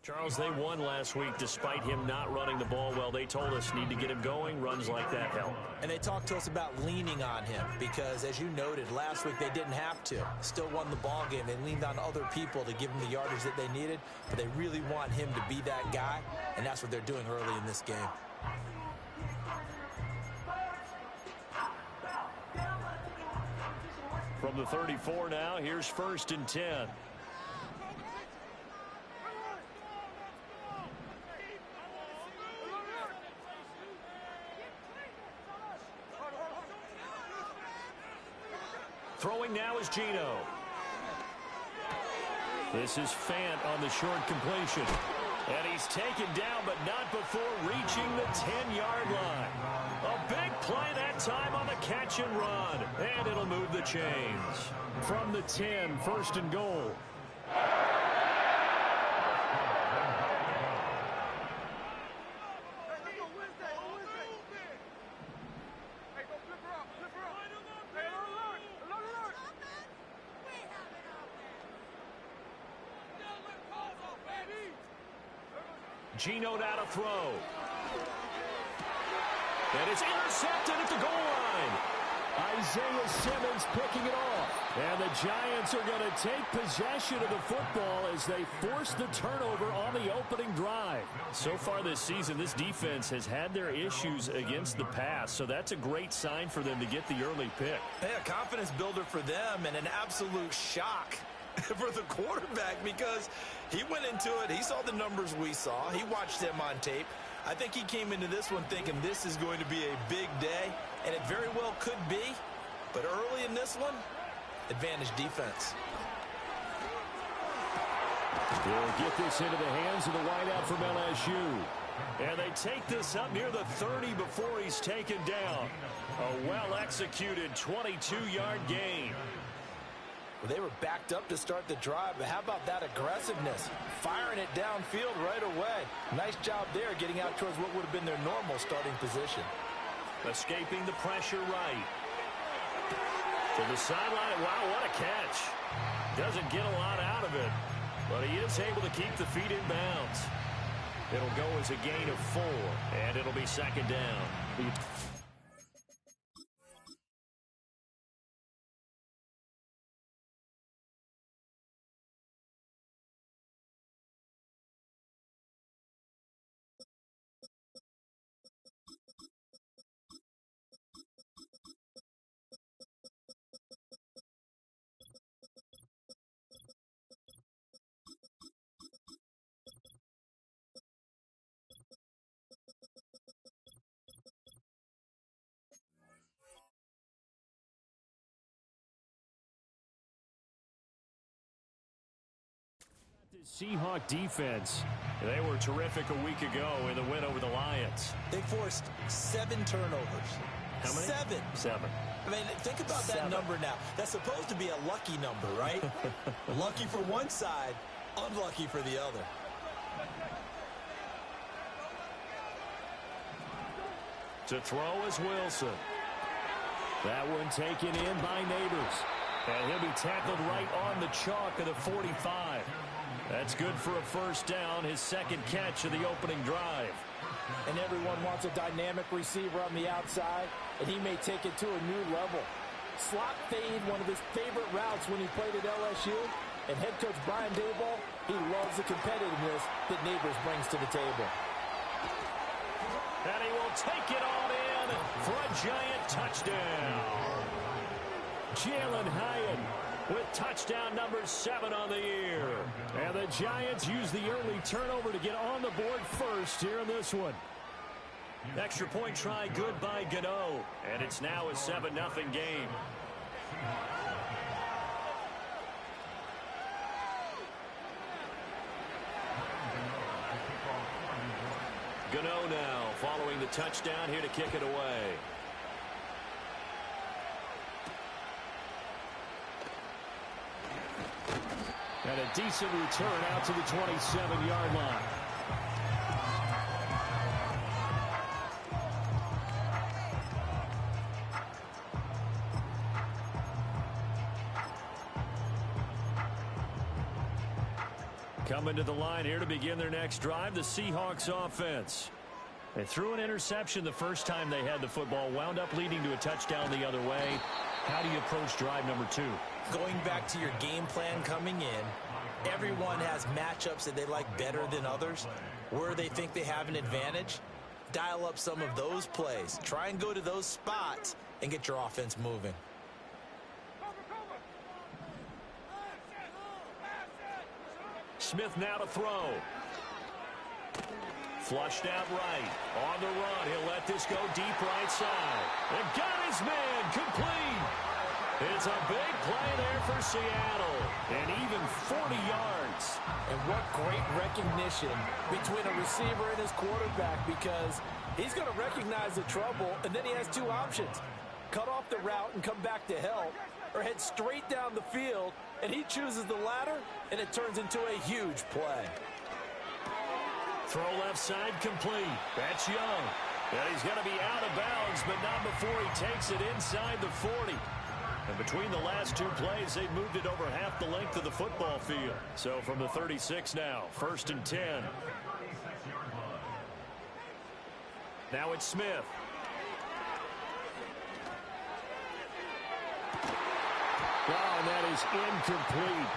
Charles, they won last week despite him not running the ball well. They told us need to get him going. Runs like that help. And they talked to us about leaning on him because, as you noted, last week they didn't have to. Still won the ball game. They leaned on other people to give them the yardage that they needed, but they really want him to be that guy, and that's what they're doing early in this game. From the 34 now, here's 1st and 10. Throwing now is Geno. This is Fant on the short completion. And he's taken down, but not before reaching the 10-yard line. A big play that time on the catch and run. And it'll move the chains. From the 10, 1st and goal. Geno now to throw. And it's intercepted at the goal line. Isaiah Simmons picking it off. And the Giants are going to take possession of the football as they force the turnover on the opening drive. So far this season, this defense has had their issues against the pass, so that's a great sign for them to get the early pick. Yeah, confidence builder for them and an absolute shock for the quarterback because he went into it. He saw the numbers we saw. He watched them on tape. I think he came into this one thinking this is going to be a big day, and it very well could be. But early in this one, advantage defense. They'll get this into the hands of the wideout from LSU. And they take this up near the 30 before he's taken down. A well-executed 22-yard gain. Well, they were backed up to start the drive, but how about that aggressiveness? Firing it downfield right away. Nice job there getting out towards what would have been their normal starting position. Escaping the pressure right. To the sideline. Wow, what a catch. Doesn't get a lot out of it, but he is able to keep the feet in bounds. It'll go as a gain of 4, and it'll be 2nd down. Seahawk defense, they were terrific a week ago in the win over the Lions. They forced 7 turnovers. How many? 7. I mean, think about that number now. That's supposed to be a lucky number, right? Lucky for one side, unlucky for the other. To throw is Wilson. That one taken in by Neighbors. And he'll be tackled right on the chalk of the 45. That's good for a 1st down, his 2nd catch of the opening drive. And everyone wants a dynamic receiver on the outside, and he may take it to a new level. Slot fade, one of his favorite routes when he played at LSU. And head coach Brian Daboll, he loves the competitiveness that Neighbors brings to the table. And he will take it all in for a giant touchdown. Jalen Hyatt with touchdown number 7 on the year. And the Giants use the early turnover to get on the board first here in this one. Extra point try good by Gano. And it's now a 7-0 game. Gano now following the touchdown here to kick it away. And a decent return out to the 27-yard line. Coming to the line here to begin their next drive, the Seahawks offense. They threw an interception the first time they had the football, wound up leading to a touchdown the other way. How do you approach drive number 2? Going back to your game plan coming in, everyone has matchups that they like better than others. Where they think they have an advantage, dial up some of those plays. Try and go to those spots and get your offense moving. Smith now to throw. Flushed out right. On the run. He'll let this go deep right side. And got his man. Complete. It's a big play there for Seattle. And even 40 yards. And what great recognition between a receiver and his quarterback, because he's going to recognize the trouble, and then he has two options. Cut off the route and come back to help, or head straight down the field, and he chooses the latter, and it turns into a huge play. Throw left side complete. That's Young. And he's going to be out of bounds, but not before he takes it inside the 40. And between the last two plays, they've moved it over half the length of the football field. So from the 36 now, 1st and 10. Now it's Smith. Oh, and that is incomplete.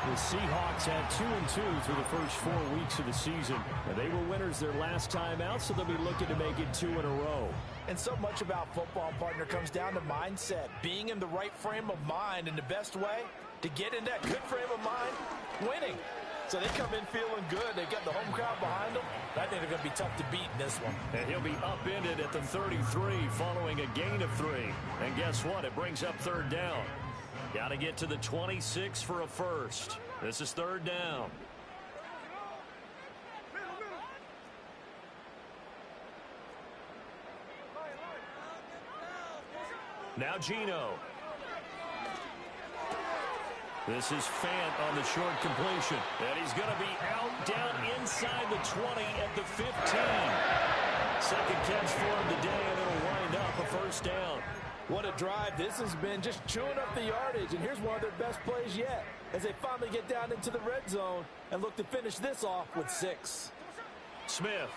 The Seahawks had 2-2 through the first 4 weeks of the season. And they were winners their last time out, so they'll be looking to make it 2 in a row. And so much about football, partner, comes down to mindset. Being in the right frame of mind, and the best way to get in that good frame of mind, winning. So they come in feeling good. They've got the home crowd behind them. I think they're going to be tough to beat in this one. And he'll be upended at the 33 following a gain of 3. And guess what? It brings up 3rd down. Got to get to the 26 for a first. This is 3rd down. Now Geno. This is Fant on the short completion. And he's going to be out down inside the 20 at the 15. Second catch for him today, and it'll wind up a 1st down. What a drive this has been, just chewing up the yardage. And here's one of their best plays yet, as they finally get down into the red zone and look to finish this off with 6. Smith.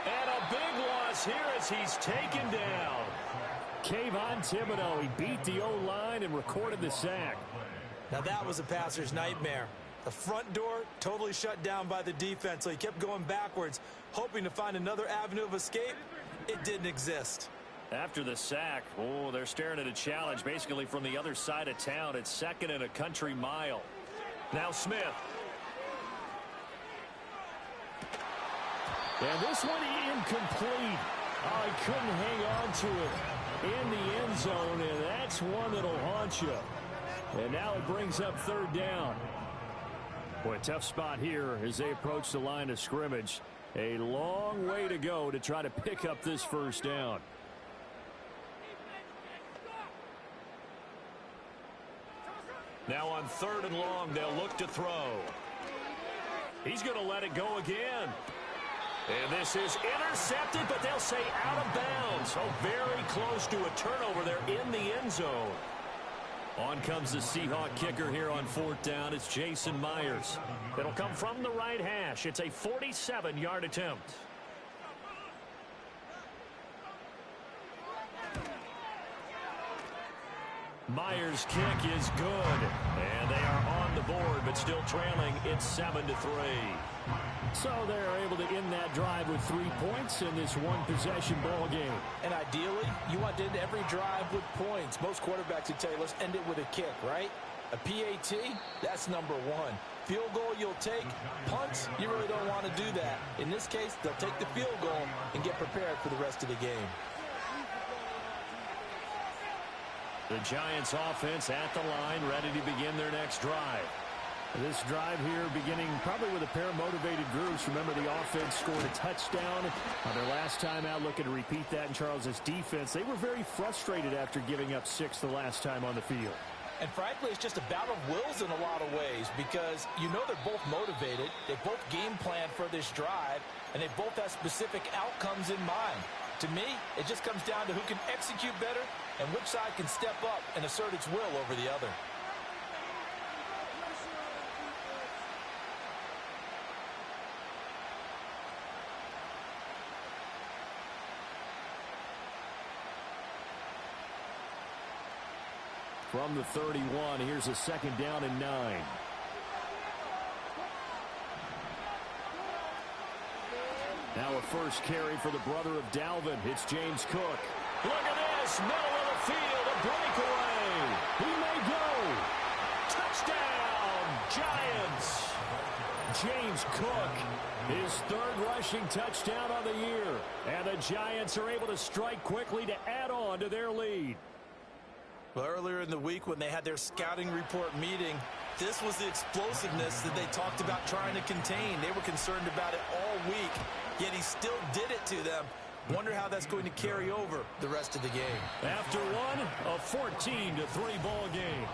And a big loss here as he's taken down. Kayvon Thibodeau, he beat the O-line and recorded the sack. Now that was a passer's nightmare. The front door totally shut down by the defense, so he kept going backwards, hoping to find another avenue of escape. It didn't exist. After the sack, oh, they're staring at a challenge basically from the other side of town. It's 2nd and a country mile. Now Smith. And this one incomplete. Oh, he couldn't hang on to it in the end zone, and that's one that'll haunt you. And now it brings up 3rd down. Boy, tough spot here as they approach the line of scrimmage. A long way to go to try to pick up this 1st down. Now on 3rd and long, they'll look to throw. He's going to let it go again. And this is intercepted, but they'll say out of bounds. Oh, very close to a turnover there in the end zone. On comes the Seahawk kicker here on 4th down. It's Jason Myers. It'll come from the right hash. It's a 47-yard attempt. Myers' kick is good. And they are on the board, but still trailing. It's 7-3. So they're able to end that drive with 3 points in this one-possession ball game. And ideally, you want to end every drive with points. Most quarterbacks would tell you, let's end it with a kick, right? A PAT, that's number 1. Field goal you'll take. Punts, you really don't want to do that. In this case, they'll take the field goal and get prepared for the rest of the game. The Giants offense at the line, ready to begin their next drive. This drive here beginning probably with a pair of motivated groups. Remember, the offense scored a touchdown on their last time out. Looking to repeat that in Charles's defense. They were very frustrated after giving up 6 the last time on the field. And frankly, it's just a battle of wills in a lot of ways, because you know they're both motivated. They both game plan for this drive, and they both have specific outcomes in mind. To me, it just comes down to who can execute better and which side can step up and assert its will over the other. From the 31, here's a 2nd down and 9. Now a first carry for the brother of Dalvin. It's James Cook. Look at this. Middle of the field. A breakaway. He may go. Touchdown, Giants. James Cook, his 3rd rushing touchdown on the year. And the Giants are able to strike quickly to add on to their lead. Well, earlier in the week when they had their scouting report meeting, this was the explosiveness that they talked about trying to contain. They were concerned about it all week, yet he still did it to them. Wonder how that's going to carry over the rest of the game. After one, a 14-3 ball game.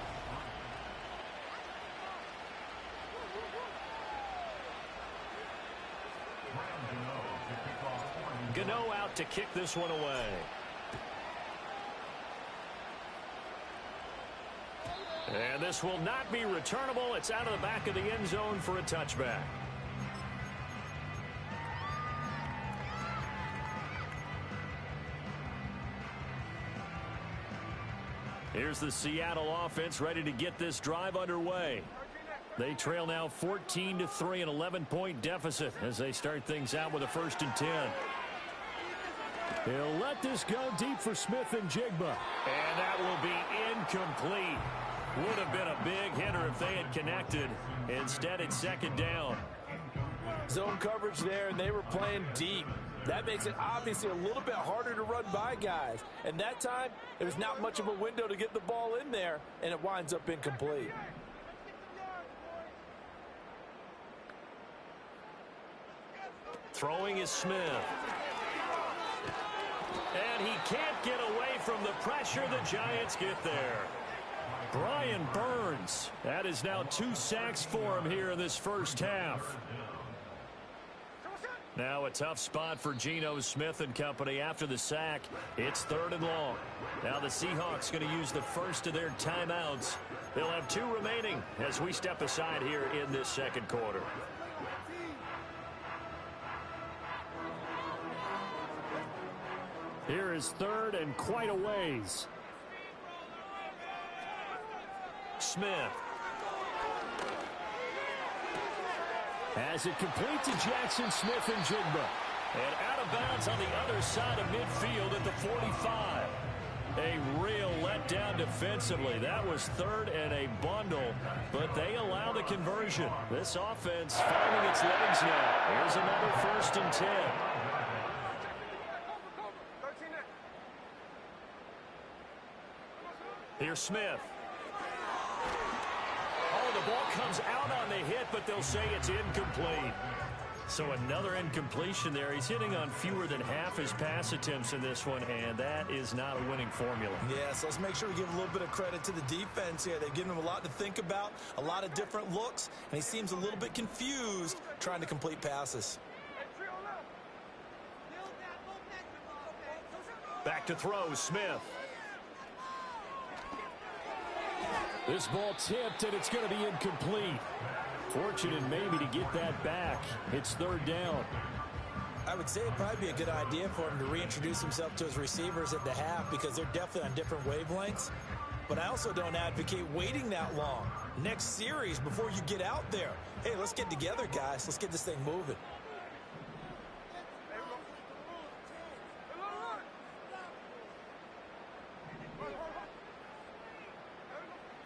Gano out to kick this one away. And this will not be returnable. It's out of the back of the end zone for a touchback. Here's the Seattle offense ready to get this drive underway. They trail now 14-3, an 11-point deficit as they start things out with a 1st and 10. He'll let this go deep for Smith and Jigba. And that will be incomplete. Would have been a big hitter if they had connected. Instead, it's 2nd down. Zone coverage there, and they were playing deep. That makes it obviously a little bit harder to run by guys. And that time, there's not much of a window to get the ball in there, and it winds up incomplete. Throwing is Smith. And he can't get away from the pressure. The Giants get there. Brian Burns. That is now 2 sacks for him here in this first half. Now a tough spot for Geno Smith and company after the sack. It's 3rd and long. Now the Seahawks going to use the first of their timeouts. They'll have 2 remaining as we step aside here in this 2nd quarter. Here is 3rd and quite a ways. Smith. As it complete to Jackson Smith and Jigba. And out of bounds on the other side of midfield at the 45. A real letdown defensively. That was 3rd and a bundle, but they allow the conversion. This offense finding its legs now. Here's another 1st and 10. Here's Smith. Oh, the ball comes out on the hit, but they'll say it's incomplete. So another incompletion there. He's hitting on fewer than half his pass attempts in this one, and that is not a winning formula. Yeah, so let's make sure we give a little bit of credit to the defense here. They've given him a lot to think about, a lot of different looks, and he seems a little bit confused trying to complete passes. Back to throw, Smith. This ball tipped, and it's going to be incomplete. Fortunate maybe to get that back. It's 3rd down. I would say it'd probably be a good idea for him to reintroduce himself to his receivers at the half because they're definitely on different wavelengths. But I also don't advocate waiting that long. Next series, before you get out there, hey, let's get together, guys. Let's get this thing moving.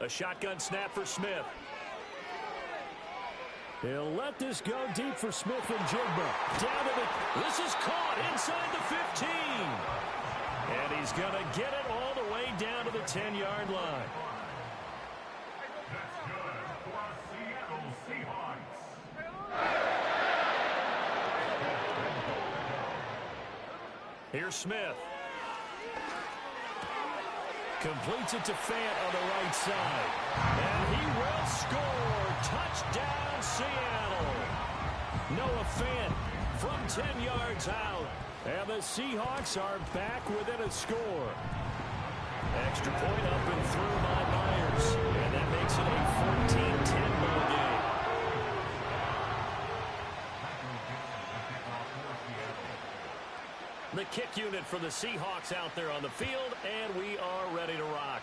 A shotgun snap for Smith. He'll let this go deep for Smith and Jigba. Down to the... This is caught inside the 15. And he's going to get it all the way down to the 10-yard line. Here's Smith. Completes it to Fant on the right side. And he will score. Touchdown, Seattle. Noah Fant from 10 yards out. And the Seahawks are back within a score. Extra point up and through by Myers. And that makes it a 14-10 ball game. The kick unit for the Seahawks out there on the field, and we are ready to rock.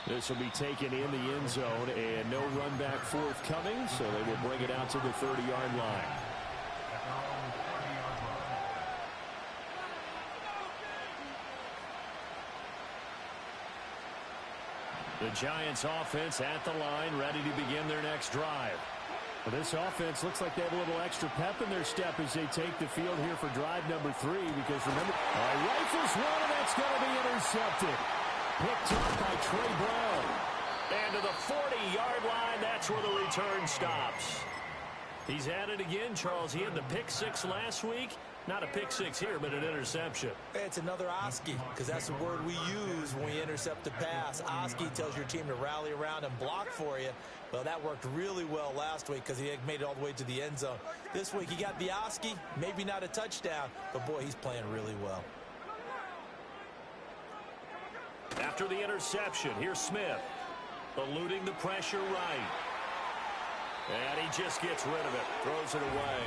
This will be taken in the end zone, and no run back forthcoming, so they will bring it out to the 30-yard line. The Giants offense at the line, ready to begin their next drive. Well, this offense looks like they have a little extra pep in their step as they take the field here for drive number 3, because remember, rifles one, and that's going to be intercepted. Picked up by Trey Brown. And to the 40-yard line, that's where the return stops. He's at it again, Charles. He had the pick 6 last week. Not a pick 6 here, but an interception. It's another Oski, because that's the word we use when we intercept the pass. Oski tells your team to rally around and block for you. Well, that worked really well last week because he had made it all the way to the end zone. This week, he got the Oski, maybe not a touchdown, but boy, he's playing really well. After the interception, here's Smith, eluding the pressure right. And he just gets rid of it, throws it away.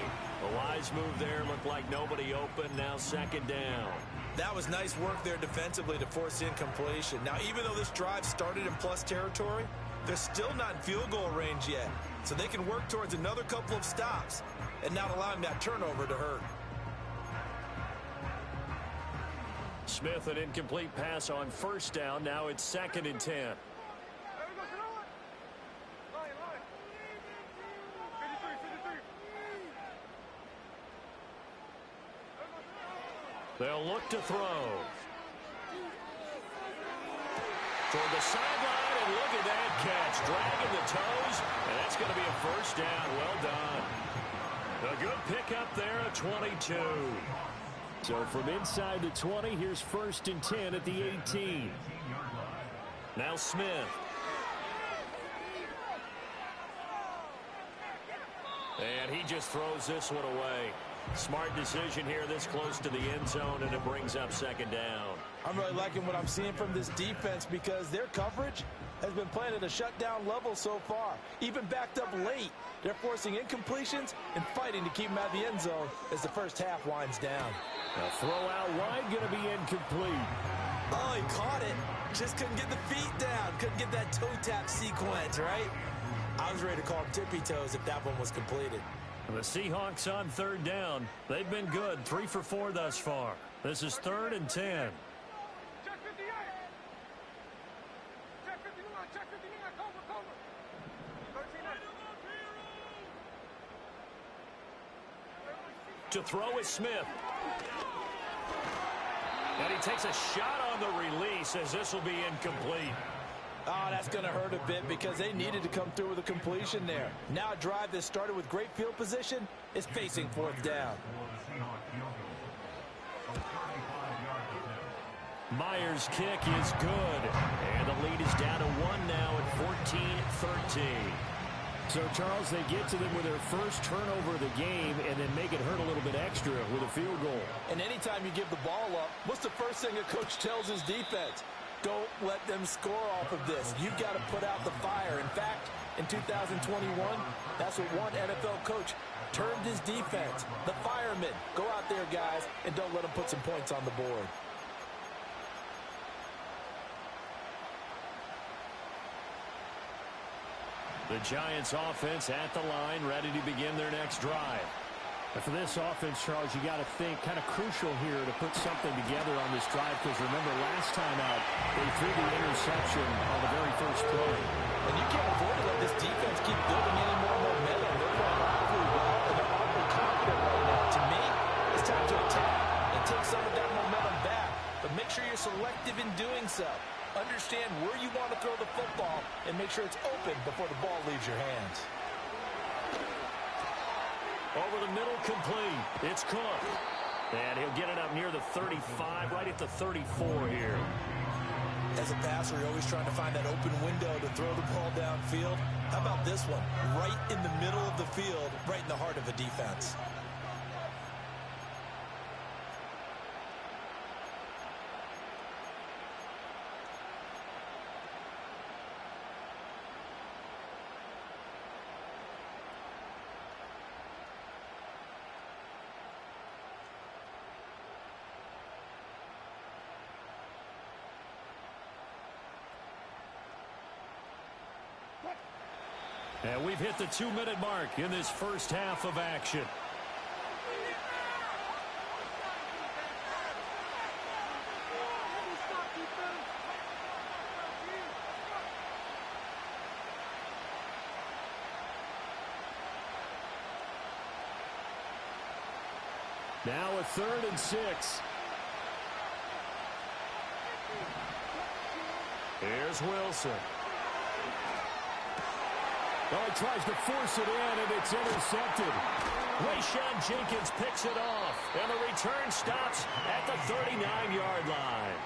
A wise move there, looked like nobody open, now second down. That was nice work there defensively to force incompletion. Now, even though this drive started in plus territory, they're still not in field goal range yet. So they can work towards another couple of stops and not allowing that turnover to hurt. Smith, an incomplete pass on first down. Now it's 2nd and 10. They'll look to throw. Toward the sideline, and look at that catch. Dragging the toes, and that's going to be a first down. Well done. A good pickup there at 22. So from inside the 20, here's 1st and 10 at the 18. Now Smith. And he just throws this one away. Smart decision here this close to the end zone, and it brings up 2nd down. I'm really liking what I'm seeing from this defense because their coverage has been playing at a shutdown level so far. Even backed up late, they're forcing incompletions and fighting to keep them out of the end zone as the first half winds down. A throw out wide, going to be incomplete. Oh, he caught it. Just couldn't get the feet down. Couldn't get that toe tap sequence, right? I was ready to call him tippy toes if that one was completed. The Seahawks on 3rd down. They've been good, 3 for 4 thus far. This is 3rd and 10. To throw is Smith. And he takes a shot on the release as this will be incomplete. Oh, that's going to hurt a bit because they needed to come through with a completion there. Now a drive that started with great field position is facing 4th down. Myers' kick is good. And the lead is down to 1 now at 14-13. So, Charles, they get to them with their first turnover of the game and then make it hurt a little bit extra with a field goal. And anytime you give the ball up, what's the first thing a coach tells his defense? Don't let them score off of this. You've got to put out the fire. In fact, in 2021, that's what one NFL coach termed his defense. The firemen. Go out there, guys, and don't let them put some points on the board. The Giants offense at the line, ready to begin their next drive. And for this offense, Charles, you got to think kind of crucial here to put something together on this drive, because remember last time out, they threw the interception on the very first play. And you can't afford to let this defense keep building any more momentum. They're playing awfully well, and they're awfully confident right now. To me, it's time to attack and take some of that momentum back. But make sure you're selective in doing so. Understand where you want to throw the football and make sure it's open before the ball leaves your hands. Over the middle, complete. It's Cook. And he'll get it up near the 35, right at the 34 here. As a passer, you're always trying to find that open window to throw the ball downfield. How about this one? Right in the middle of the field, right in the heart of a defense. And we've hit the 2-minute mark in this first half of action. Now a 3rd and 6. Here's Wilson. Oh, he tries to force it in, and it's intercepted. Rayshawn Jenkins picks it off, and the return stops at the 39-yard line.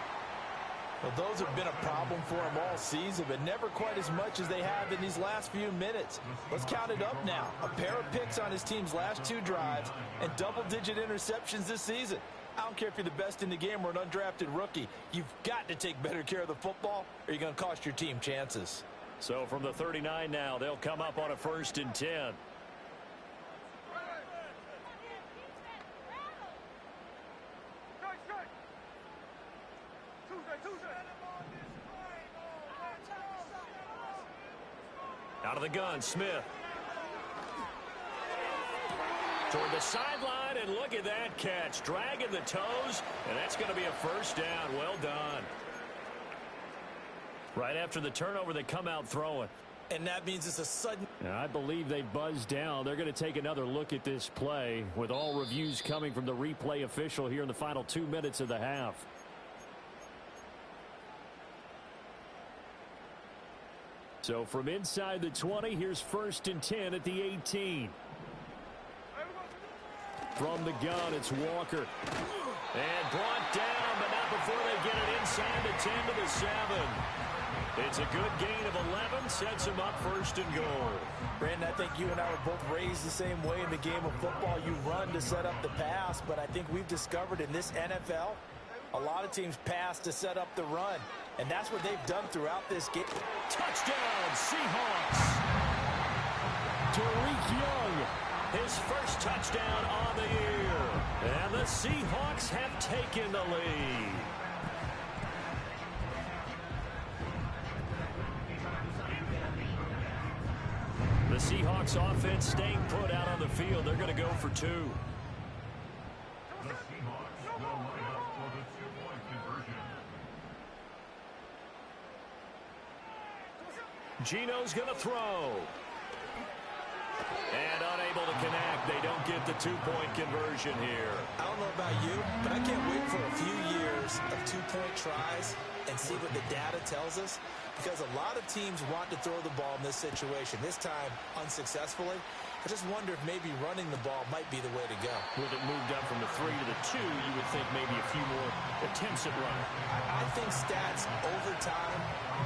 Well, those have been a problem for him all season, but never quite as much as they have in these last few minutes. Let's count it up now. A pair of picks on his team's last 2 drives and double-digit interceptions this season. I don't care if you're the best in the game or an undrafted rookie. You've got to take better care of the football, or you're going to cost your team chances. So from the 39 now, they'll come up on a 1st and 10. Out of the gun, Smith. Toward the sideline, and look at that catch. Dragging the toes, and that's going to be a 1st down. Well done. Right after the turnover, they come out throwing. And that means it's a sudden... I believe they buzzed down. They're going to take another look at this play, with all reviews coming from the replay official here in the final 2 minutes of the half. So from inside the 20, here's 1st and 10 at the 18. From the gun, it's Walker. And brought down, but not before they get it inside the 10 to the 7. It's a good gain of 11, sets him up 1st and goal. Brandon, I think you and I were both raised the same way in the game of football. You run to set up the pass, but I think we've discovered in this NFL, a lot of teams pass to set up the run, and that's what they've done throughout this game. Touchdown, Seahawks! Tariq Young, his first touchdown on the year. And the Seahawks have taken the lead. The Seahawks offense staying put out on the field. They're going to go for 2. Gino's going to throw. And unable to connect. They don't get the 2-point conversion here. I don't know about you, but I can't wait for a few years of 2-point tries and see what the data tells us, because a lot of teams want to throw the ball in this situation. This time, unsuccessfully. I just wonder if maybe running the ball might be the way to go. With it moved up from the 3 to the 2, you would think maybe a few more attempts at running. I think stats over time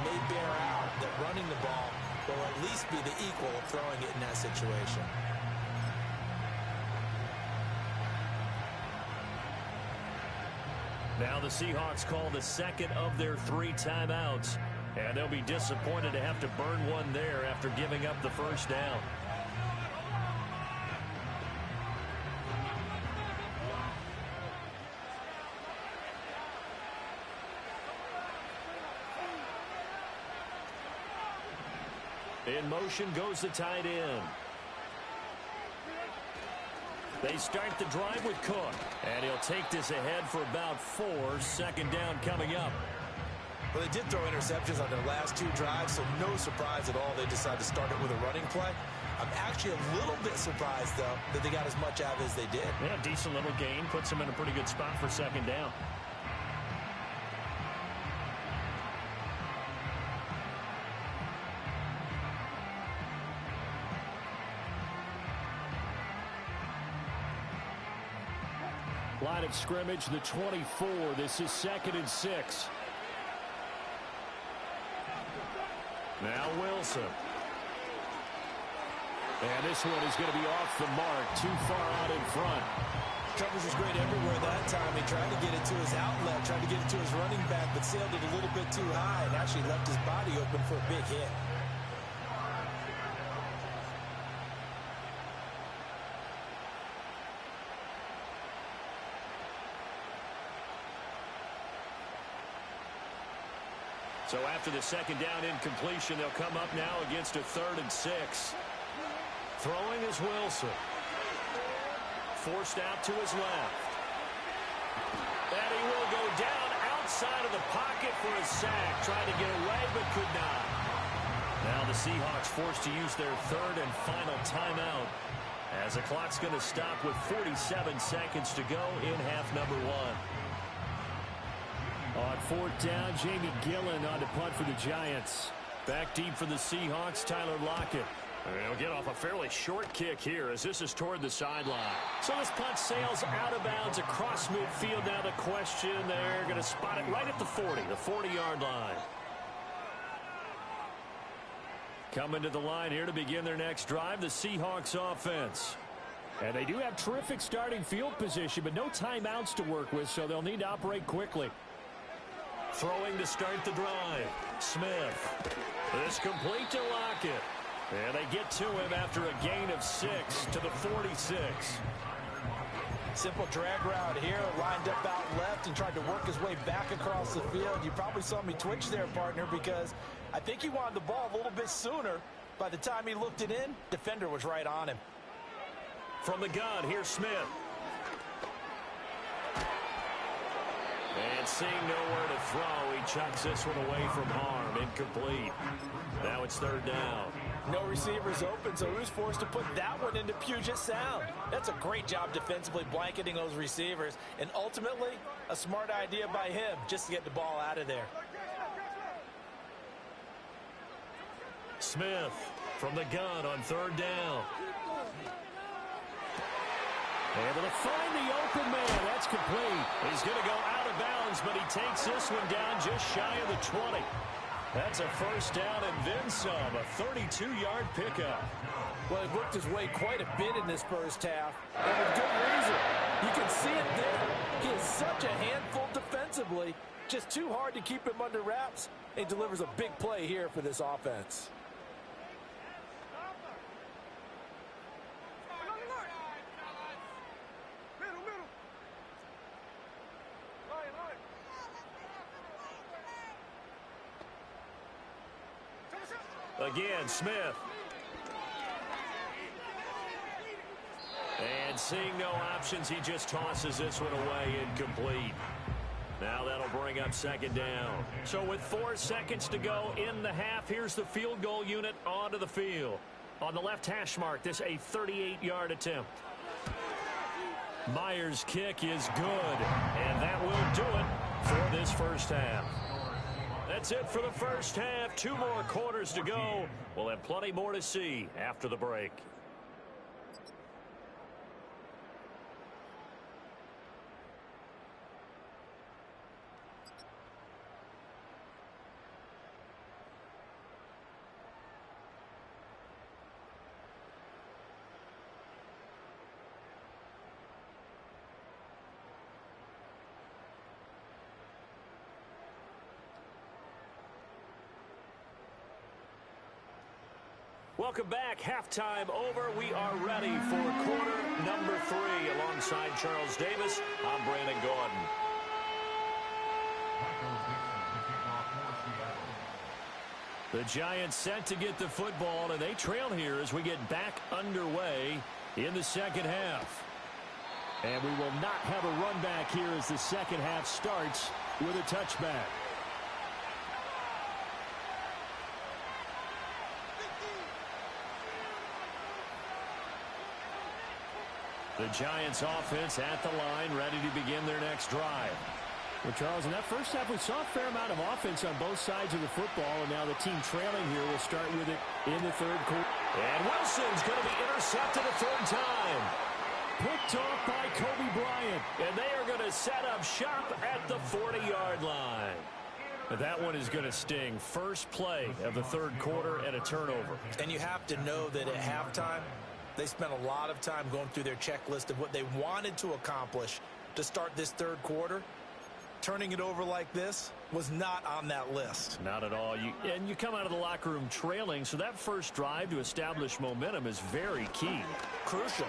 may bear out that running the ball will at least be the equal of throwing it in that situation. Now the Seahawks call the 2nd of their 3 timeouts. And they'll be disappointed to have to burn one there after giving up the 1st down. In motion goes the tight end. They start the drive with Cook. And he'll take this ahead for about 4. 2nd down coming up. Well, they did throw interceptions on their last 2 drives, so no surprise at all they decided to start it with a running play. I'm actually a little bit surprised, though, that they got as much out of it as they did. Yeah, decent little gain. Puts them in a pretty good spot for 2nd down. Line of scrimmage, the 24. This is 2nd and 6. Now Wilson. And this one is going to be off the mark, too far out in front. Covers was great everywhere that time. He tried to get it to his outlet, tried to get it to his running back, but sailed it a little bit too high and actually left his body open for a big hit. So after the second down incompletion, they'll come up now against a 3rd and 6. Throwing is Wilson. Forced out to his left. And he will go down outside of the pocket for a sack. Tried to get away, but could not. Now the Seahawks forced to use their 3rd and final timeout, as the clock's going to stop with 47 seconds to go in half number 1. On 4th down, Jamie Gillen on to punt for the Giants. Back deep for the Seahawks, Tyler Lockett. He'll get off a fairly short kick here as this is toward the sideline. So this punt sails out of bounds across midfield. Now the question, they're going to spot it right at the 40, the 40-yard line. Coming to the line here to begin their next drive, the Seahawks offense. And they do have terrific starting field position, but no timeouts to work with, so they'll need to operate quickly. Throwing to start the drive. Smith. This complete to Lockett. And they get to him after a gain of 6 to the 46. Simple drag route here, lined up out left and tried to work his way back across the field. You probably saw me twitch there, partner, because I think he wanted the ball a little bit sooner. By the time he looked it in, defender was right on him. From the gun, here's Smith. And seeing nowhere to throw, he chucks this one away from harm. Incomplete. Now it's 3rd down. No receivers open, so who's forced to put that one into Puget Sound? That's a great job defensively blanketing those receivers. And ultimately, a smart idea by him just to get the ball out of there. Smith from the gun on 3rd down. Able to find the open man. That's complete. He's going to go out of bounds, but he takes this one down just shy of the 20. That's a 1st down and then some. A 32-yard pickup. Well, he worked his way quite a bit in this first half, and with good reason. You can see it there. He is such a handful defensively. Just too hard to keep him under wraps. He delivers a big play here for this offense. Again, Smith. And seeing no options, he just tosses this one away, incomplete. Now that'll bring up 2nd down. So with 4 seconds to go in the half, here's the field goal unit onto the field. On the left hash mark, this a 38-yard attempt. Myers' kick is good, and that will do it for this first half. That's it for the first half. 2 more quarters to go. We'll have plenty more to see after the break. Welcome back. Halftime over. We are ready for quarter number 3. Alongside Charles Davis, I'm Brandon Gordon. The Giants set to get the football, and they trail here as we get back underway in the second half. And we will not have a run back here as the second half starts with a touchback. The Giants offense at the line, ready to begin their next drive. Well, Charles, in that first half, we saw a fair amount of offense on both sides of the football, and now the team trailing here will start with it in the 3rd quarter. And Wilson's going to be intercepted a 3rd time. Picked off by Kobe Bryant, and they are going to set up shop at the 40-yard line. But that one is going to sting. First play of the 3rd quarter and a turnover. And you have to know that at halftime, they spent a lot of time going through their checklist of what they wanted to accomplish to start this 3rd quarter. Turning it over like this was not on that list. Not at all. You come out of the locker room trailing, so that first drive to establish momentum is very key. Crucial.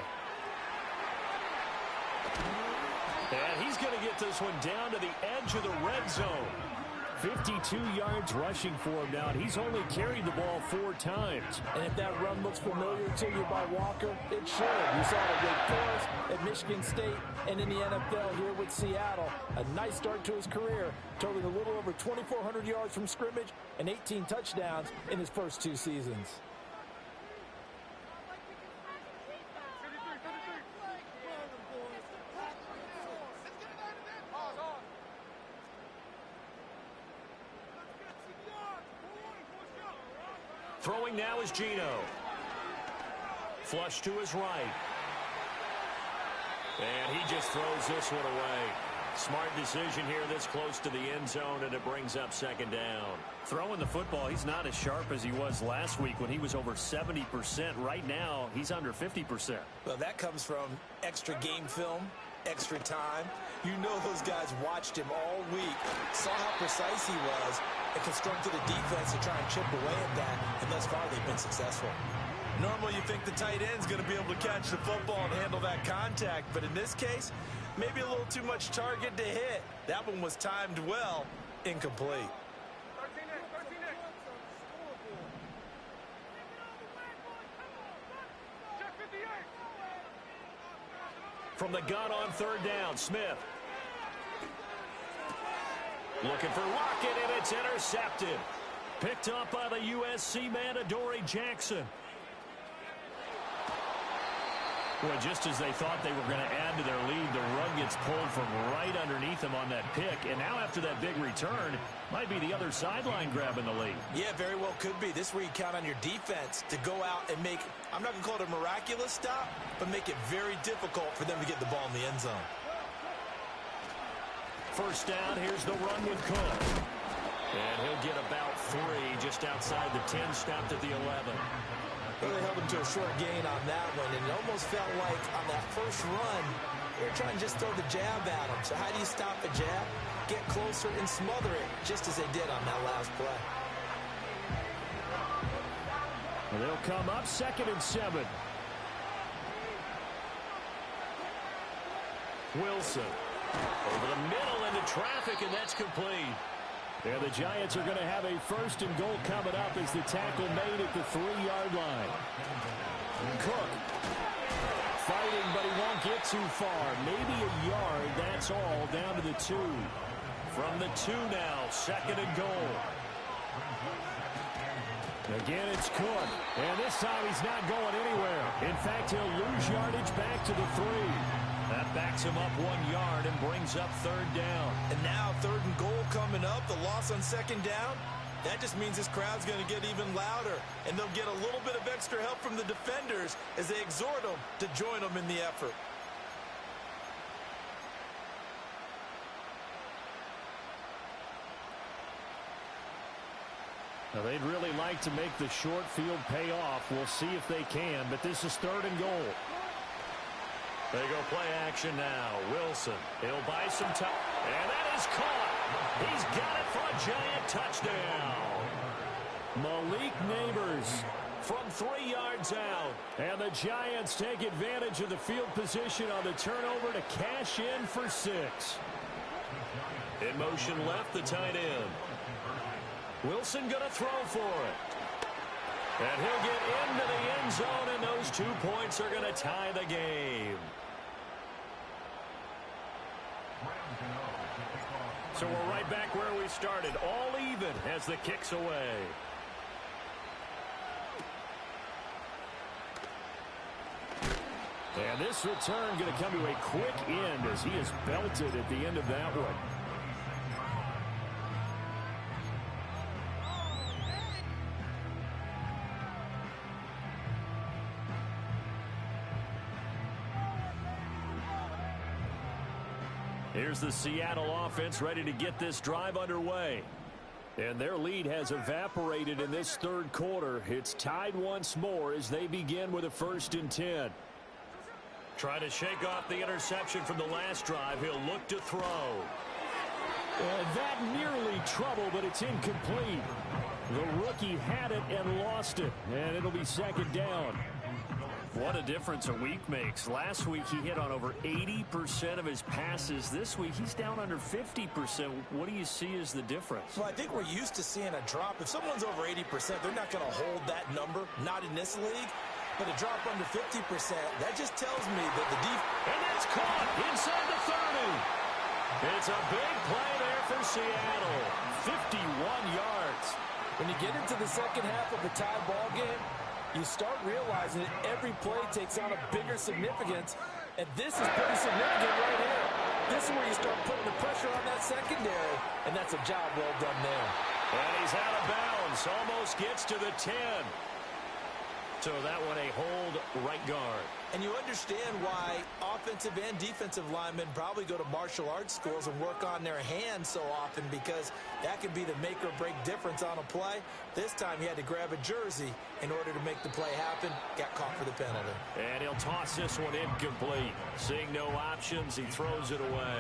And he's going to get this one down to the edge of the red zone. 52 yards rushing for him now, and he's only carried the ball 4 times. And if that run looks familiar to you by Walker, it should. You saw it at Wake Forest, at Michigan State, and in the NFL here with Seattle. A nice start to his career, totaling a little over 2,400 yards from scrimmage and 18 touchdowns in his first 2 seasons. Throwing now is Geno. Flush to his right. And he just throws this one away. Smart decision here this close to the end zone, and it brings up 2nd down. Throwing the football, he's not as sharp as he was last week when he was over 70%. Right now, he's under 50%. Well, that comes from extra game film, extra time. You know those guys watched him all week, saw how precise he was, and constructed a defense to try and chip away at that, and thus far they've been successful. Normally you think the tight end's going to be able to catch the football and handle that contact, but in this case, maybe a little too much target to hit. That one was timed well, incomplete. From the gun on 3rd down, Smith. Looking for Lockett, and it's intercepted. Picked up by the USC man, Adoree Jackson. Well, just as they thought they were going to add to their lead, the rug gets pulled from right underneath them on that pick. And now after that big return, might be the other sideline grabbing the lead. Yeah, very well could be. This is where you count on your defense to go out and make, I'm not going to call it a miraculous stop, but make it very difficult for them to get the ball in the end zone. 1st down, here's the run with Cook. And he'll get about 3 just outside the 10, stopped at the 11. Really held him to a short gain on that one, and it almost felt like on that first run, they were trying to just throw the jab at him. So how do you stop a jab? Get closer and smother it, just as they did on that last play. And they'll come up 2nd and 7. Wilson over the middle into traffic, and that's complete. And the Giants are going to have a 1st and goal coming up as the tackle made at the 3-yard line. Cook fighting, but he won't get too far. Maybe a yard, that's all, down to the 2. From the 2 now, 2nd and goal. Again, it's Cook. And this time he's not going anywhere. In fact, he'll lose yardage back to the 3. That backs him up 1 yard and brings up 3rd down. And now 3rd and goal coming up. The loss on 2nd down. That just means this crowd's going to get even louder. And they'll get a little bit of extra help from the defenders as they exhort them to join them in the effort. Now, they'd really like to make the short field pay off. We'll see if they can, but this is 3rd and goal. They go play action now. Wilson, he'll buy some time. And that is caught. He's got it for a Giant touchdown. Malik Neighbors from 3 yards out. And the Giants take advantage of the field position on the turnover to cash in for 6. In motion left, the tight end. Wilson going to throw for it. And he'll get into the end zone, and those 2 points are going to tie the game. So we're right back where we started, all even as the kick's away. And this return going to come to a quick end as he is belted at the end of that one. Here's the Seattle offense ready to get this drive underway. And their lead has evaporated in this 3rd quarter. It's tied once more as they begin with a 1st and 10. Trying to shake off the interception from the last drive. He'll look to throw. That nearly trouble, but it's incomplete. The rookie had it and lost it. And it'll be 2nd down. What a difference a week makes. Last week, he hit on over 80% of his passes. This week, he's down under 50%. What do you see as the difference? Well, I think we're used to seeing a drop. If someone's over 80%, they're not going to hold that number, not in this league. But a drop under 50%, that just tells me that the defense... And that's caught inside the 30. It's a big play there for Seattle. 51 yards. When you get into the second half of a tie ball game, you start realizing that every play takes on a bigger significance, and this is pretty significant right here. This is where you start putting the pressure on that secondary, and that's a job well done there. And he's out of bounds, almost gets to the 10. So that one a hold right guard. And you understand why offensive and defensive linemen probably go to martial arts schools and work on their hands so often, because that can be the make or break difference on a play. This time he had to grab a jersey in order to make the play happen. Got caught for the penalty. And he'll toss this one incomplete. Seeing no options, he throws it away.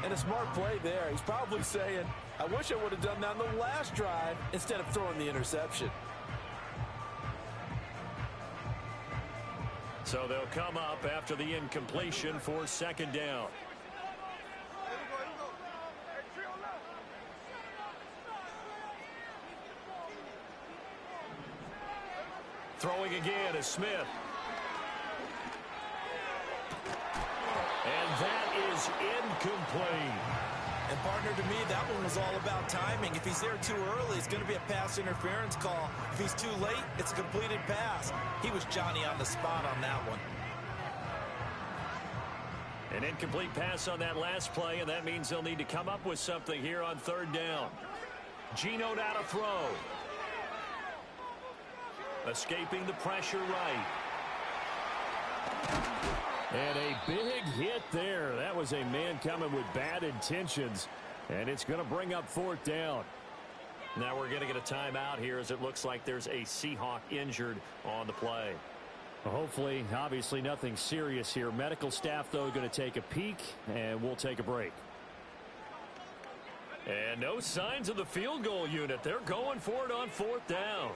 And a smart play there. He's probably saying, I wish I would have done that on the last drive instead of throwing the interception. So they'll come up after the incompletion for second down. Throwing again is Smith. And that is incomplete. And partner, to me, that one was all about timing. If he's there too early, it's going to be a pass interference call. If he's too late, it's a completed pass. He was Johnny on the spot on that one. An incomplete pass on that last play, and that means they'll need to come up with something here on third down. Geno now to throw. Escaping the pressure right. And a big hit there. That was a man coming with bad intentions. And it's going to bring up fourth down. Now we're going to get a timeout here, as it looks like there's a Seahawk injured on the play. Well, hopefully, obviously nothing serious here. Medical staff, though, going to take a peek, and we'll take a break. And no signs of the field goal unit. They're going for it on fourth down.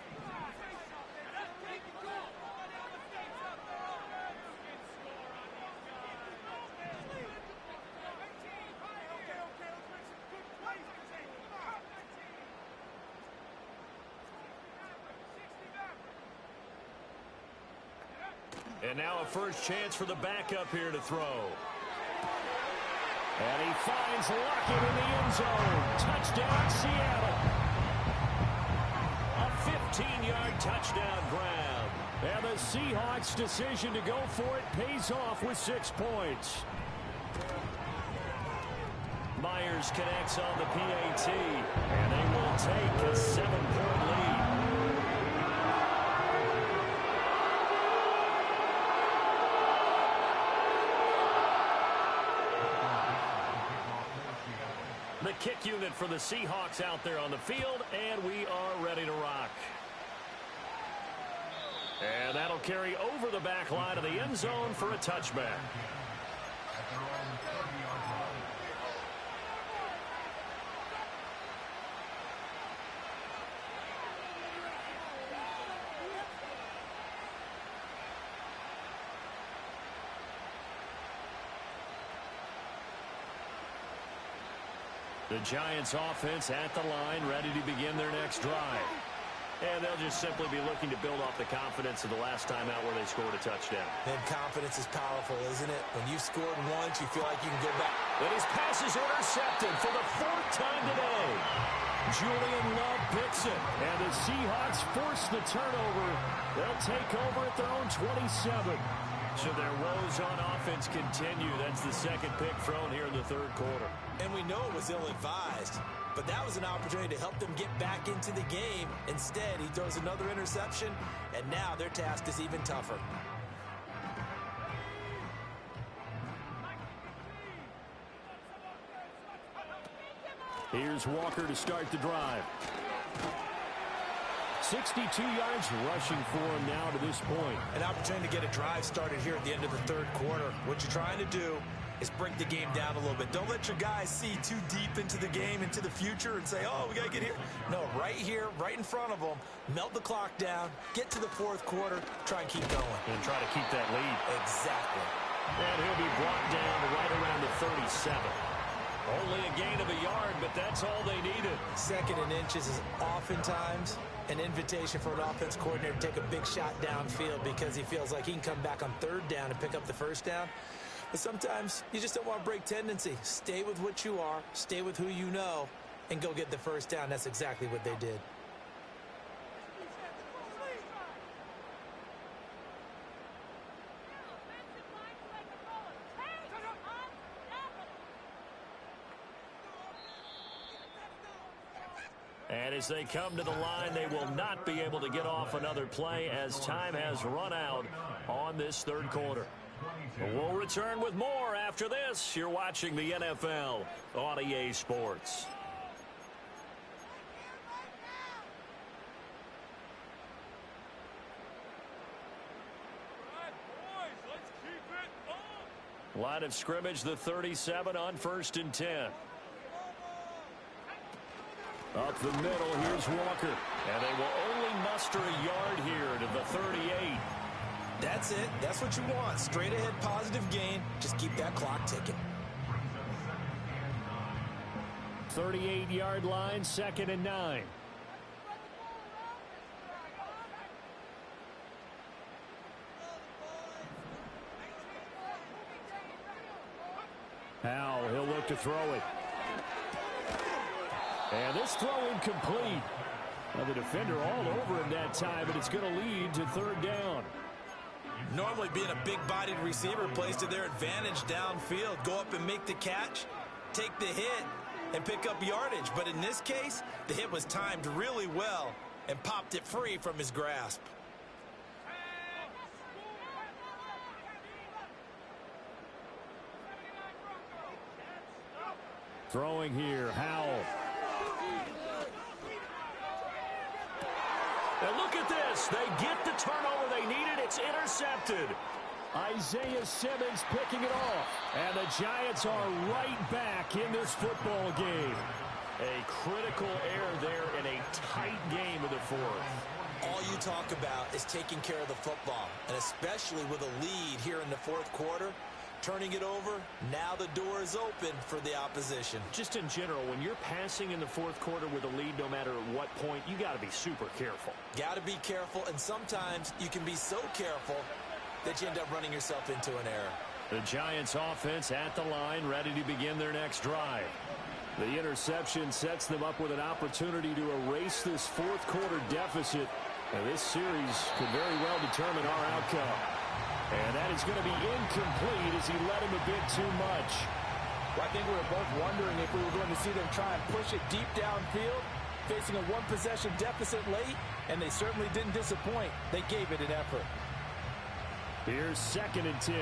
And now a first chance for the backup here to throw. And he finds Lockett in the end zone. Touchdown, Seattle. A 15-yard touchdown grab. And the Seahawks' decision to go for it pays off with 6 points. Myers connects on the PAT. And they will take a 7-point lead. The kick unit for the Seahawks out there on the field, and we are ready to rock. And that'll carry over the back line of the end zone for a touchback. The Giants offense at the line, ready to begin their next drive. And they'll just simply be looking to build off the confidence of the last time out where they scored a touchdown. And confidence is powerful, isn't it? When you've scored once, you feel like you can go back. And his pass is intercepted for the 4th time today. Julian Love picks it. And the Seahawks force the turnover. They'll take over at their own 27. So their woes on offense continue. That's the second pick thrown here in the third quarter. And we know it was ill-advised, but that was an opportunity to help them get back into the game. Instead, he throws another interception, and now their task is even tougher. Here's Walker to start the drive. 62 yards rushing for him now to this point. An opportunity to get a drive started here at the end of the third quarter. What you're trying to do is break the game down a little bit. Don't let your guys see too deep into the game, into the future, and say, oh, we got to get here. No, right here, right in front of them, melt the clock down, get to the fourth quarter, try and keep going. And try to keep that lead. Exactly. And he'll be brought down right around the 37. Only a gain of a yard, but that's all they needed. 2nd and inches is oftentimes an invitation for an offense coordinator to take a big shot downfield because he feels like he can come back on 3rd down and pick up the 1st down. But sometimes you just don't want to break tendency. Stay with what you are, stay with who you know, and go get the 1st down. That's exactly what they did. And as they come to the line, they will not be able to get off another play as time has run out on this 3rd quarter. We'll return with more after this. You're watching the NFL on EA Sports. Line of scrimmage, the 37 on 1st and 10. Up the middle, here's Walker. And they will only muster a yard here to the 38. That's it. That's what you want. Straight ahead positive gain. Just keep that clock ticking. 38-yard line, 2nd and 9. Now he'll look to throw it. And this throw incomplete. Well, the defender all over him that time, but it's going to lead to 3rd down. Normally being a big-bodied receiver plays to their advantage downfield. Go up and make the catch, take the hit, and pick up yardage. But in this case, the hit was timed really well and popped it free from his grasp. Throwing here, Howell. And look at this. They get the turnover they needed. It's intercepted. Isaiah Simmons picking it off. And the Giants are right back in this football game. A critical error there in a tight game of the 4th. All you talk about is taking care of the football, and especially with a lead here in the 4th quarter. Turning it over, now the door is open for the opposition. Just in general, when you're passing in the 4th quarter with a lead, no matter at what point, you got to be super careful. Got to be careful, and sometimes you can be so careful that you end up running yourself into an error. The Giants offense at the line, ready to begin their next drive. The interception sets them up with an opportunity to erase this 4th quarter deficit. And this series could very well determine our outcome. And that is going to be incomplete as he led him a bit too much. Well, I think we were both wondering if we were going to see them try and push it deep downfield, facing a 1-possession deficit late, and they certainly didn't disappoint. They gave it an effort. Here's 2nd and 10.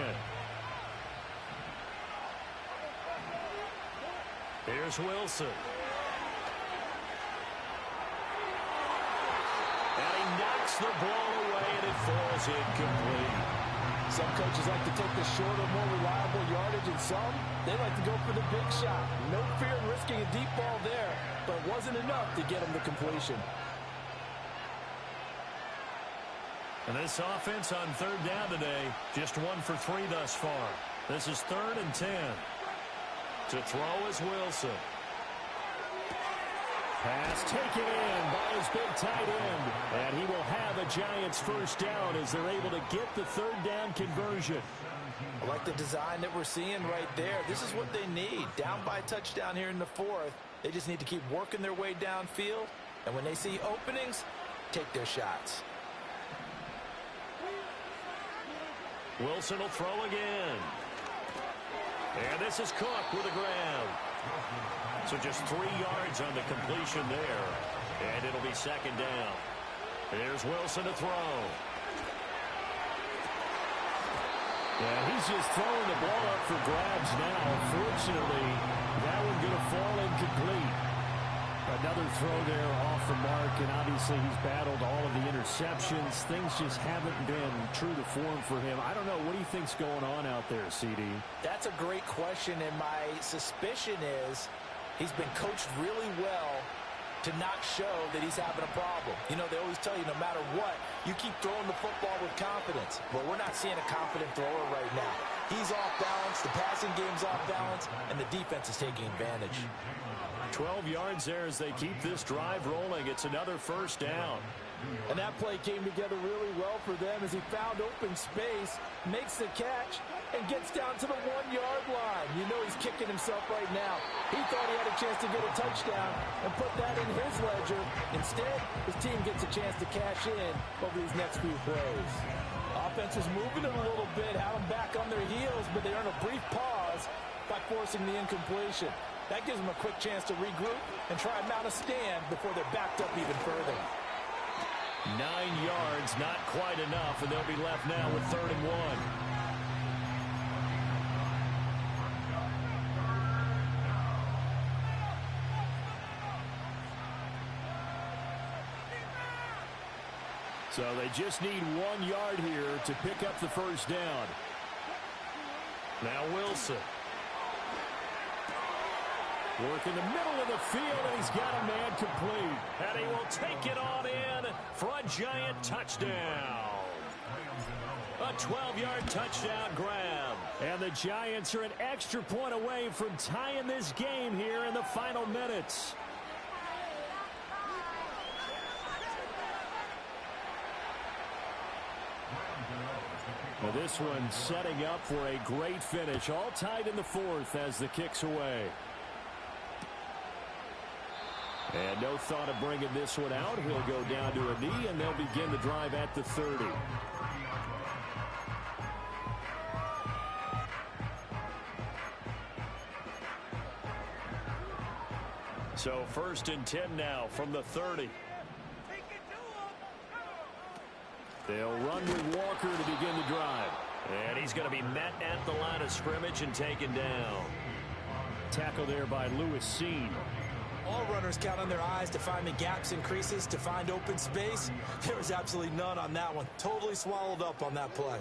Here's Wilson. And he knocks the ball away, and it falls incomplete. Some coaches like to take the shorter, more reliable yardage, and some, they like to go for the big shot. No fear in risking a deep ball there, but it wasn't enough to get them to completion. And this offense on 3rd down today, just 1 for 3 thus far. This is 3rd and 10. To throw is Wilson. Pass taken in by his big tight end. And he will have a Giants 1st down as they're able to get the 3rd down conversion. I like the design that we're seeing right there. This is what they need. Down by a touchdown here in the 4th. They just need to keep working their way downfield. And when they see openings, take their shots. Wilson will throw again. And this is Cook with a grab. So just 3 yards on the completion there. And it'll be 2nd down. There's Wilson to throw. Yeah, he's just throwing the ball up for grabs now. Fortunately, that one going to fall incomplete. Another throw there off the mark, and obviously he's battled all of the interceptions. Things just haven't been true to form for him. I don't know. What do you think's going on out there, CD? That's a great question, and my suspicion is he's been coached really well to not show that he's having a problem. You know, they always tell you no matter what, you keep throwing the football with confidence. But we're not seeing a confident thrower right now. He's off balance, the passing game's off balance, and the defense is taking advantage. 12 yards there as they keep this drive rolling. It's another first down. And that play came together really well for them as he found open space, makes the catch, and gets down to the 1-yard line. You know he's kicking himself right now. He thought he had a chance to get a touchdown and put that in his ledger. Instead, his team gets a chance to cash in over these next few plays. Offense was moving it a little bit, had them back on their heels, but they earned a brief pause by forcing the incompletion. That gives them a quick chance to regroup and try and mount a stand before they're backed up even further. 9 yards, not quite enough, and they'll be left now with 3rd and 1. So they just need 1 yard here to pick up the first down. Now Wilson. Work in the middle of the field, and he's got a man complete. And he will take it on in for a Giant touchdown. A 12-yard touchdown grab. And the Giants are an extra point away from tying this game here in the final minutes. Well, this one setting up for a great finish. All tied in the 4th as the kick's away. And no thought of bringing this one out. He'll go down to a knee, and they'll begin the drive at the 30. So 1st and 10 now from the 30. They'll run with Walker to begin the drive. And he's going to be met at the line of scrimmage and taken down. Tackle there by Lewis Seen. All runners count on their eyes to find the gaps and creases, to find open space. There was absolutely none on that one. Totally swallowed up on that play.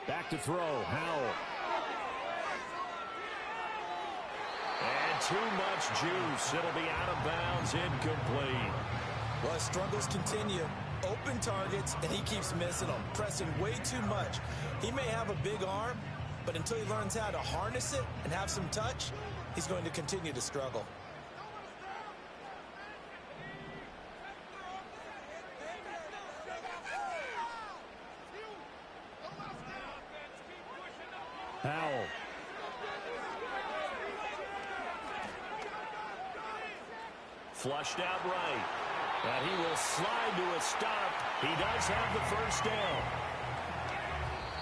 Back to throw, Howell. And too much juice. It'll be out of bounds, incomplete. Well, his struggles continue. Open targets, and he keeps missing them, pressing way too much. He may have a big arm, but until he learns how to harness it and have some touch, he's going to continue to struggle. Howell. Flushed out right. And he will slide to a stop. He does have the first down.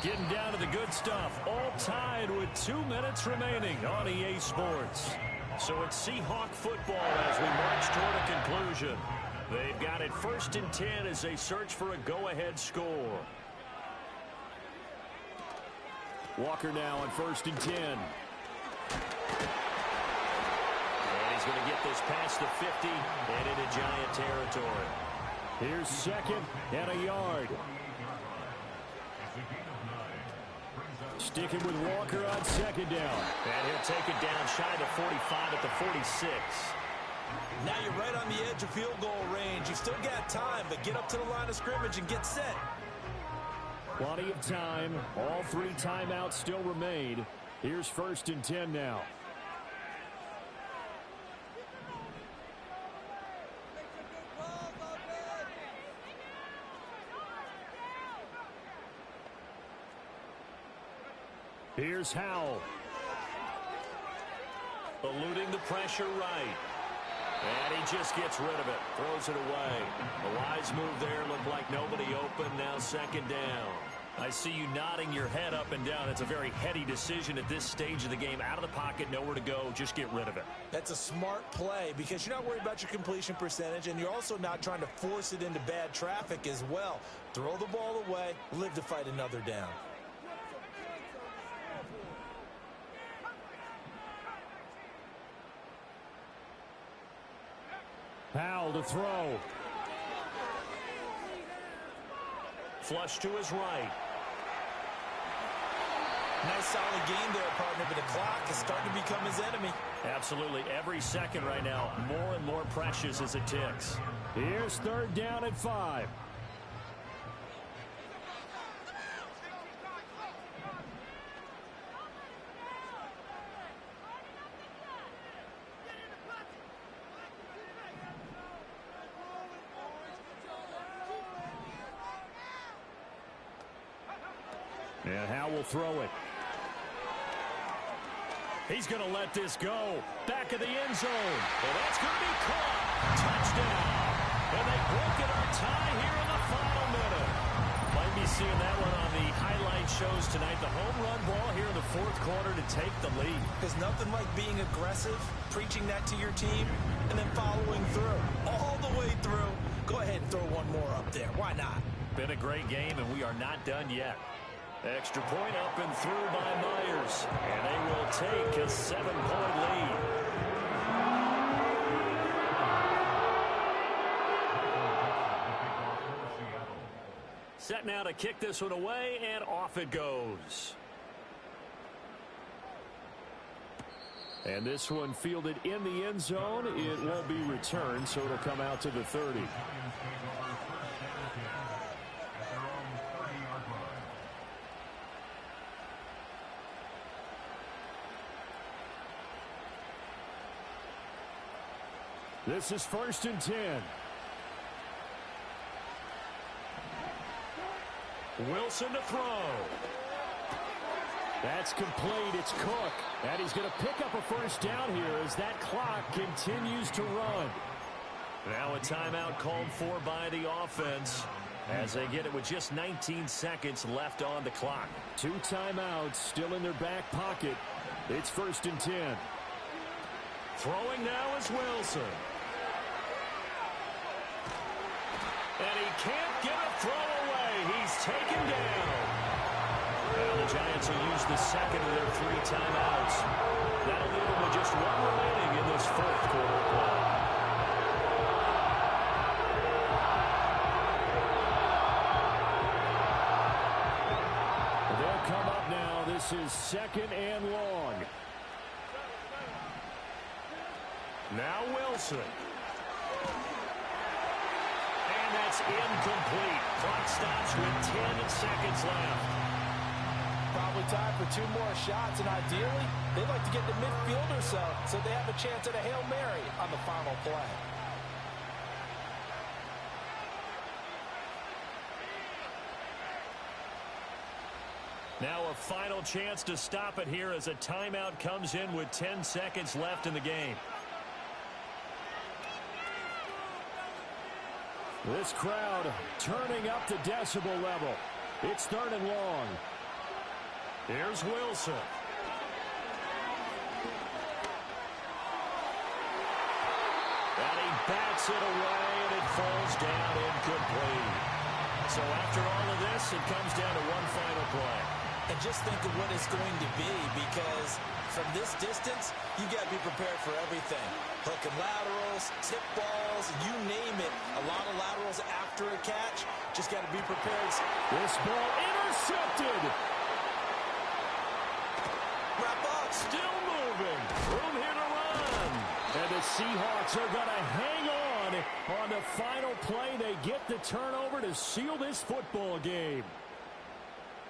Getting down to the good stuff. All tied with 2 minutes remaining on EA Sports. So it's Seahawk football as we march toward a conclusion. They've got it 1st and 10 as they search for a go-ahead score. Walker now on 1st and 10. And he's going to get this past the 50 and into Giant territory. Here's 2nd and a yard. Sticking with Walker on 2nd down. And he'll take it down shy of the 45 at the 46. Now you're right on the edge of field goal range. You've still got time, but get up to the line of scrimmage and get set. Plenty of time. All 3 timeouts still remain. Here's 1st and 10 now. Here's Howell. Eluding the pressure right. And he just gets rid of it. Throws it away. A wise move there. Looked like nobody open. Now 2nd down. I see you nodding your head up and down. It's a very heady decision at this stage of the game. Out of the pocket, nowhere to go. Just get rid of it. That's a smart play because you're not worried about your completion percentage, and you're also not trying to force it into bad traffic as well. Throw the ball away, live to fight another down. Powell to throw. Flush to his right. Nice solid game there, partner, but the clock is starting to become his enemy. Absolutely. Every second right now, more and more precious as it ticks. Here's 3rd down and 5. And Howe will throw it. He's going to let this go. Back of the end zone. And that's going to be caught. Touchdown. And they broke it on tie here in the final minute. Might be seeing that one on the highlight shows tonight. The home run ball here in the 4th quarter to take the lead. There's nothing like being aggressive, preaching that to your team, and then following through. All the way through. Go ahead and throw one more up there. Why not? Been a great game, and we are not done yet. Extra point up and through by Myers. And they will take a 7-point lead. Set now to kick this one away, and off it goes. And this one fielded in the end zone. It won't be returned, so it'll come out to the 30. This is 1st and 10. Wilson to throw. That's complete. It's Cook. And he's going to pick up a 1st down here as that clock continues to run. Now a timeout called for by the offense as they get it with just 19 seconds left on the clock. 2 timeouts still in their back pocket. It's 1st and 10. Throwing now is Wilson. And he can't get a throw away. He's taken down. Well, the Giants will use the second of their 3 timeouts. That'll leave them with just 1 remaining in this 4th quarter play. They'll come up now. This is 2nd and long. Now Wilson. And that's incomplete. Clock stops with 10 seconds left. Probably time for 2 more shots, and ideally, they'd like to get to midfield or so they have a chance at a Hail Mary on the final play. Now a final chance to stop it here as a timeout comes in with 10 seconds left in the game. This crowd turning up the decibel level. It's 3rd and long. Here's Wilson. And he bats it away, and it falls down incomplete. So after all of this, it comes down to 1 final play. And just think of what it's going to be, because from this distance, you got to be prepared for everything. Hook and laterals, tip balls, you name it. A lot of laterals after a catch. Just got to be prepared. This ball intercepted. Wrap up. Still moving. Room here to run. And the Seahawks are going to hang on the final play. They get the turnover to seal this football game.